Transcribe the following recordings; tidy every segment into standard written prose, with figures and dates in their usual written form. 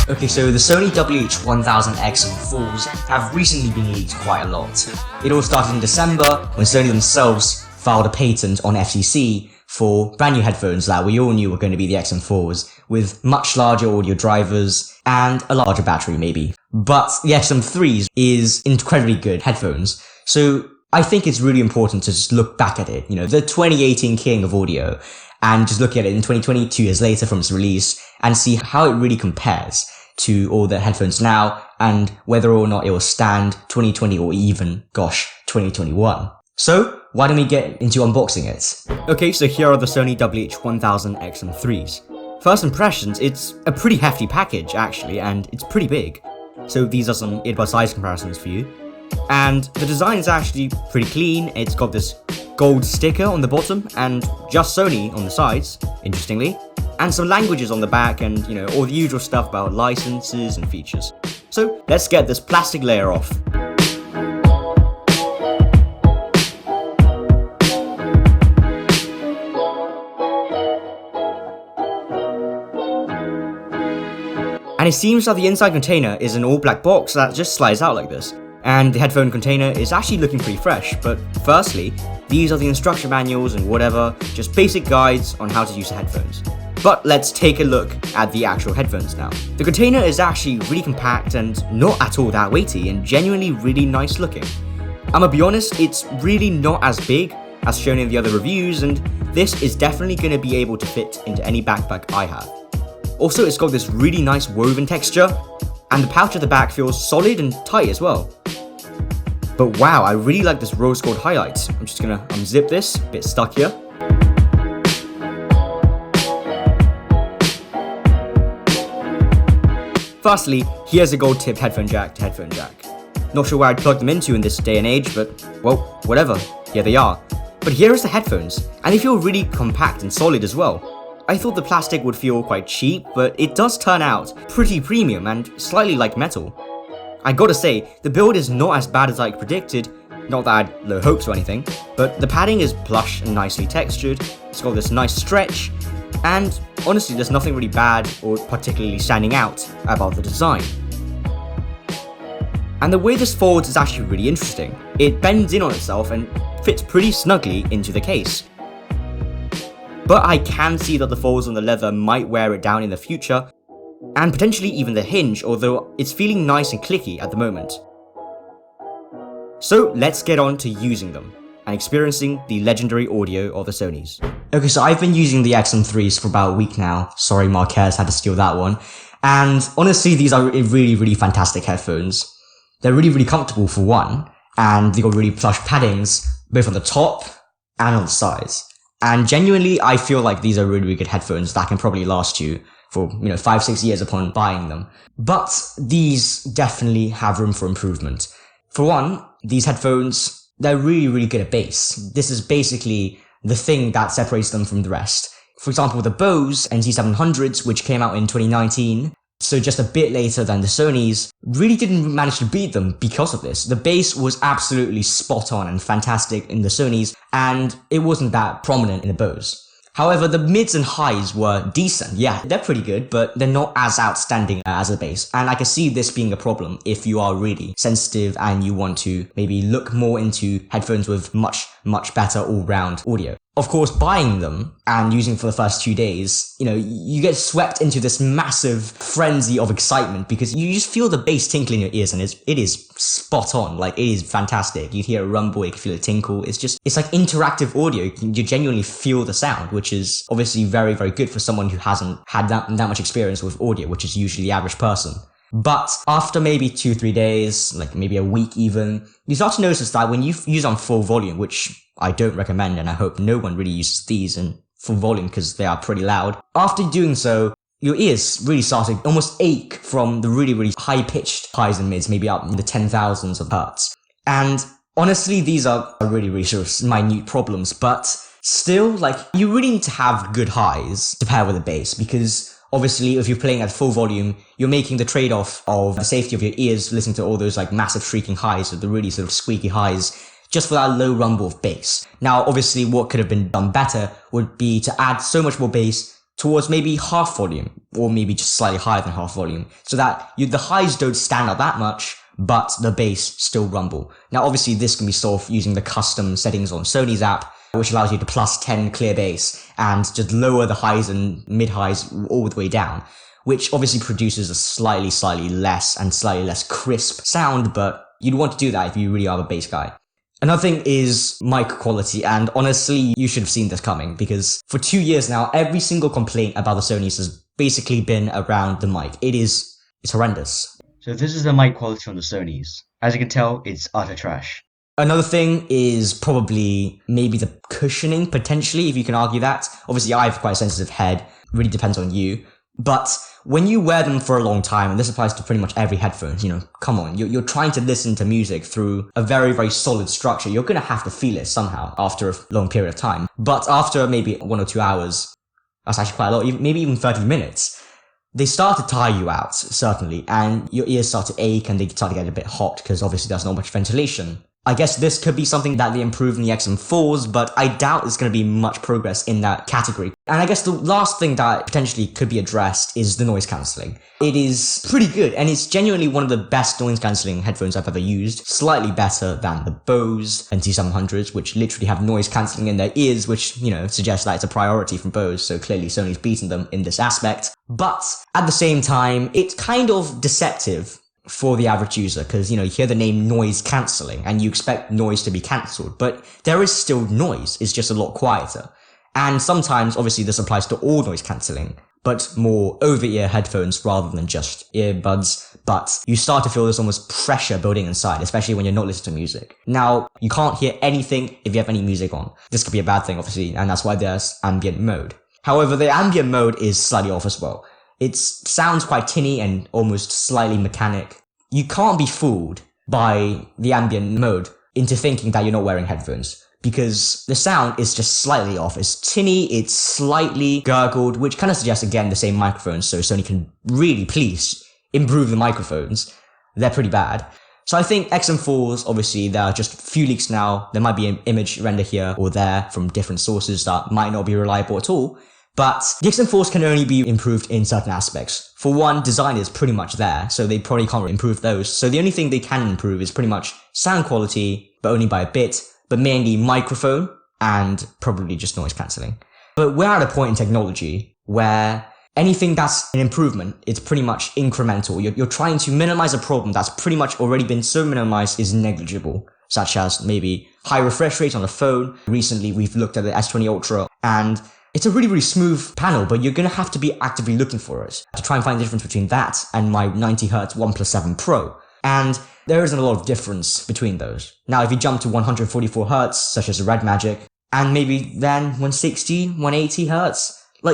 Okay, so the Sony WH-1000xm3s have recently been leaked quite a lot. It all started in December when Sony themselves filed a patent on FCC for brand new headphones that we all knew were going to be the XM4s, with much larger audio drivers and a larger battery maybe. But the XM3s is incredibly good headphones, so I think it's really important to just look back at it, the 2018 king of audio, and just look at it in 2020, 2 years later from its release, and see how it really compares to all the headphones now, and whether or not it will stand 2020 or even, 2021. So, why don't we get into unboxing it? Okay, so here are the Sony WH-1000xm3s. First impressions, it's a pretty hefty package actually, and it's pretty big. So these are some earbud size comparisons for you. And the design is actually pretty clean. It's got this gold sticker on the bottom and just Sony on the sides, interestingly. And some languages on the back and, all the usual stuff about licenses and features. So let's get this plastic layer off. And it seems that the inside container is an all black box that just slides out like this. And the headphone container is actually looking pretty fresh, but firstly, these are the instruction manuals and whatever, just basic guides on how to use the headphones. But let's take a look at the actual headphones now. The container is actually really compact and not at all that weighty and genuinely really nice looking. I'm gonna be honest, it's really not as big as shown in the other reviews, and this is definitely gonna be able to fit into any backpack I have. Also, it's got this really nice woven texture, and the pouch at the back feels solid and tight as well. But wow, I really like this rose gold highlight. I'm just gonna unzip this, a bit stuck here. Firstly, here's a gold tipped headphone jack to headphone jack. Not sure where I'd plug them into in this day and age, but well, whatever, here they are. But here is the headphones, and they feel really compact and solid as well. I thought the plastic would feel quite cheap, but it does turn out pretty premium and slightly like metal. I gotta say, the build is not as bad as I predicted, not that I had low hopes or anything, but the padding is plush and nicely textured, it's got this nice stretch, and honestly there's nothing really bad or particularly standing out about the design. And the way this folds is actually really interesting. It bends in on itself and fits pretty snugly into the case. But I can see that the folds on the leather might wear it down in the future, and potentially even the hinge, although it's feeling nice and clicky at the moment. So let's get on to using them and experiencing the legendary audio of the Sonys. Okay, so I've been using the XM3s for about a week now. Sorry, Marquez had to steal that one. And honestly, these are really, really fantastic headphones. They're really, really comfortable for one, and they've got really plush paddings, both on the top and on the sides. And genuinely, I feel like these are really, really good headphones that can probably last you for, 5-6 years upon buying them. But these definitely have room for improvement. For one, these headphones, they're really, really good at bass. This is basically the thing that separates them from the rest. For example, the Bose NT700s, which came out in 2019, so just a bit later than the Sonys, really didn't manage to beat them because of this. The bass was absolutely spot on and fantastic in the Sonys, and it wasn't that prominent in the Bose. However, the mids and highs were decent. Yeah, they're pretty good, but they're not as outstanding as the bass. And I can see this being a problem if you are really sensitive and you want to maybe look more into headphones with much, much better all-round audio. Of course, buying them and using for the first 2 days, you get swept into this massive frenzy of excitement because you just feel the bass tinkle in your ears, and it is spot on. Like, it is fantastic. You hear a rumble, you can feel a tinkle. It's like interactive audio. You genuinely feel the sound, which is obviously very, very good for someone who hasn't had that much experience with audio, which is usually the average person. But after maybe 2-3 days, like maybe a week even, you start to notice that when you use on full volume, which I don't recommend, and I hope no one really uses these in full volume because they are pretty loud. After doing so, your ears really start to almost ache from the really, really high-pitched highs and mids, maybe up in the 10,000s of hertz. And honestly, these are really, really sort of minute problems, but still, you really need to have good highs to pair with the bass, because obviously, if you're playing at full volume, you're making the trade-off of the safety of your ears, listening to all those massive shrieking highs, or the really sort of squeaky highs, just for that low rumble of bass. Now, obviously, what could have been done better would be to add so much more bass towards maybe half volume, or maybe just slightly higher than half volume, so that the highs don't stand out that much, but the bass still rumble. Now obviously this can be solved using the custom settings on Sony's app, which allows you to plus 10 clear bass and just lower the highs and mid-highs all the way down, which obviously produces a slightly less and slightly less crisp sound, but you'd want to do that if you really are a bass guy. Another thing is mic quality, and honestly, you should have seen this coming, because for 2 years now, every single complaint about the Sonys has basically been around the mic. It's horrendous. So this is the mic quality on the Sonys. As you can tell, it's utter trash. Another thing is probably maybe the cushioning, potentially, if you can argue that. Obviously, I have quite a sensitive head. Really depends on you. But when you wear them for a long time, and this applies to pretty much every headphones, come on, you're trying to listen to music through a very, very solid structure. You're going to have to feel it somehow after a long period of time. But after maybe 1 or 2 hours, that's actually quite a lot, maybe even 30 minutes, they start to tire you out, certainly, and your ears start to ache and they start to get a bit hot because obviously there's not much ventilation. I guess this could be something that they improve in the XM4s, but I doubt there's going to be much progress in that category. And I guess the last thing that potentially could be addressed is the noise cancelling. It is pretty good, and it's genuinely one of the best noise cancelling headphones I've ever used. Slightly better than the Bose NT700s, which literally have noise cancelling in their ears, which, suggests that it's a priority from Bose, so clearly Sony's beaten them in this aspect. But at the same time, it's kind of deceptive for the average user, because, you hear the name noise cancelling and you expect noise to be cancelled, but there is still noise, it's just a lot quieter. And sometimes, obviously, this applies to all noise cancelling, but more over-ear headphones rather than just earbuds, but you start to feel this almost pressure building inside, especially when you're not listening to music. Now, you can't hear anything if you have any music on. This could be a bad thing, obviously, and that's why there's ambient mode. However, the ambient mode is slightly off as well. It sounds quite tinny and almost slightly mechanic. You can't be fooled by the ambient mode into thinking that you're not wearing headphones, because the sound is just slightly off. It's tinny, it's slightly gurgled, which kind of suggests, again, the same microphones, so Sony can really please improve the microphones. They're pretty bad. So I think XM4s, obviously, there are just a few leaks now. There might be an image render here or there from different sources that might not be reliable at all. But the XM4s can only be improved in certain aspects. For one, design is pretty much there, so they probably can't improve those. So the only thing they can improve is pretty much sound quality, but only by a bit, but mainly microphone and probably just noise cancelling. But we're at a point in technology where anything that's an improvement, it's pretty much incremental. You're trying to minimize a problem that's pretty much already been so minimized is negligible, such as maybe high refresh rate on the phone. Recently, we've looked at the S20 Ultra, and it's a really, really smooth panel, but you're going to have to be actively looking for it to try and find the difference between that and my 90Hz OnePlus 7 Pro. And there isn't a lot of difference between those. Now, if you jump to 144Hz, such as the Red Magic, and maybe then 160, 180Hz,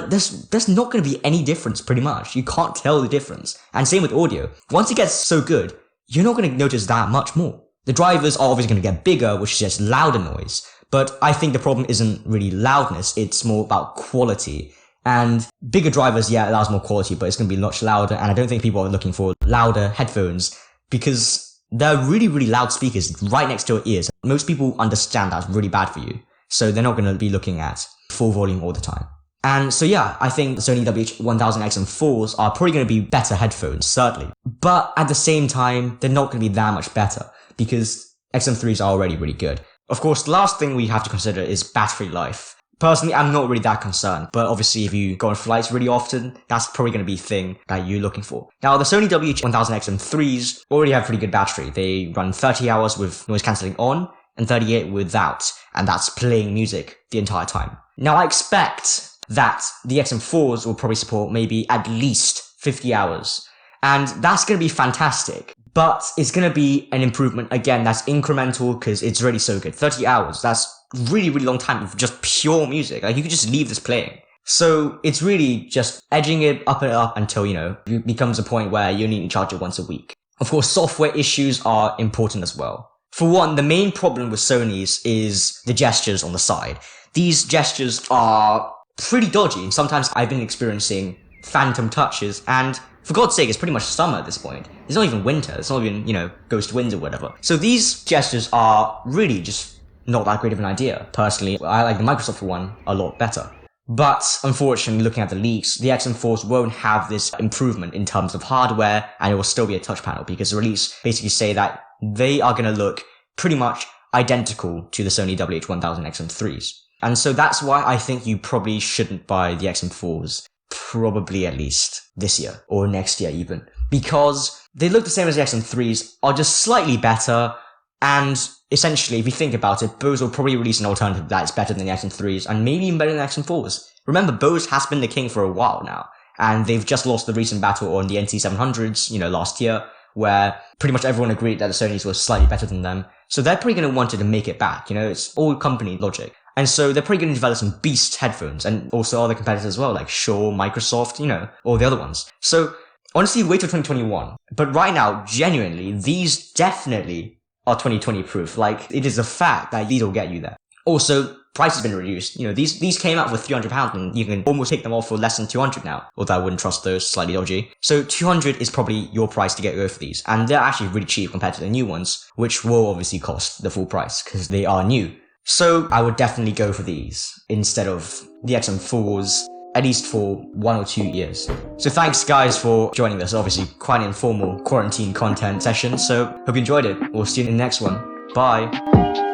there's not going to be any difference pretty much. You can't tell the difference. And same with audio. Once it gets so good, you're not going to notice that much more. The drivers are obviously going to get bigger, which suggests louder noise. But I think the problem isn't really loudness, it's more about quality. And bigger drivers, yeah, allows more quality, but it's going to be much louder, and I don't think people are looking for louder headphones, because they're really, really loud speakers right next to your ears. Most people understand that's really bad for you, so they're not going to be looking at full volume all the time. And so yeah, I think the Sony WH-1000xm3s are probably going to be better headphones, certainly. But at the same time, they're not going to be that much better, because XM3s are already really good. Of course, the last thing we have to consider is battery life. Personally, I'm not really that concerned, but obviously if you go on flights really often, that's probably going to be the thing that you're looking for. Now, the Sony WH-1000xm3s already have pretty good battery. They run 30 hours with noise cancelling on and 38 without, and that's playing music the entire time. Now, I expect that the XM4s will probably support maybe at least 50 hours, and that's going to be fantastic. But it's going to be an improvement. Again, that's incremental because it's already so good. 30 hours, that's really, really long time for just pure music. You could just leave this playing. So it's really just edging it up and up until, it becomes a point where you need to charge it once a week. Of course, software issues are important as well. For one, the main problem with Sony's is the gestures on the side. These gestures are pretty dodgy. Sometimes I've been experiencing phantom touches, and for God's sake, it's pretty much summer at this point. It's not even winter. It's not even, ghost winds or whatever. So these gestures are really just not that great of an idea. Personally, I like the Microsoft one a lot better. But unfortunately, looking at the leaks, the XM4s won't have this improvement in terms of hardware, and it will still be a touch panel because the release basically say that they are going to look pretty much identical to the Sony WH-1000xm3s. And so that's why I think you probably shouldn't buy the XM4s, probably at least this year or next year even, because they look the same as the XM3s, are just slightly better, and essentially, if you think about it, Bose will probably release an alternative that's better than the XM3s and maybe even better than the XM4s. Remember, Bose has been the king for a while now, and they've just lost the recent battle on the NT700s, last year, where pretty much everyone agreed that the Sonys were slightly better than them. So they're probably going to want to make it back, it's all company logic. And so they're probably going to develop some beast headphones and also other competitors as well, like Shure, Microsoft, all the other ones. So honestly, wait till 2021. But right now, genuinely, these definitely are 2020 proof. Like, it is a fact that these will get you there. Also, price has been reduced. These came out for £300 and you can almost take them off for less than 200 now. Although I wouldn't trust those, slightly dodgy. So 200 is probably your price to go for these. And they're actually really cheap compared to the new ones, which will obviously cost the full price because they are new. So I would definitely go for these instead of the XM4s, at least for 1 or 2 years. So thanks guys for joining this, obviously quite an informal quarantine content session, so hope you enjoyed it. We'll see you in the next one. Bye.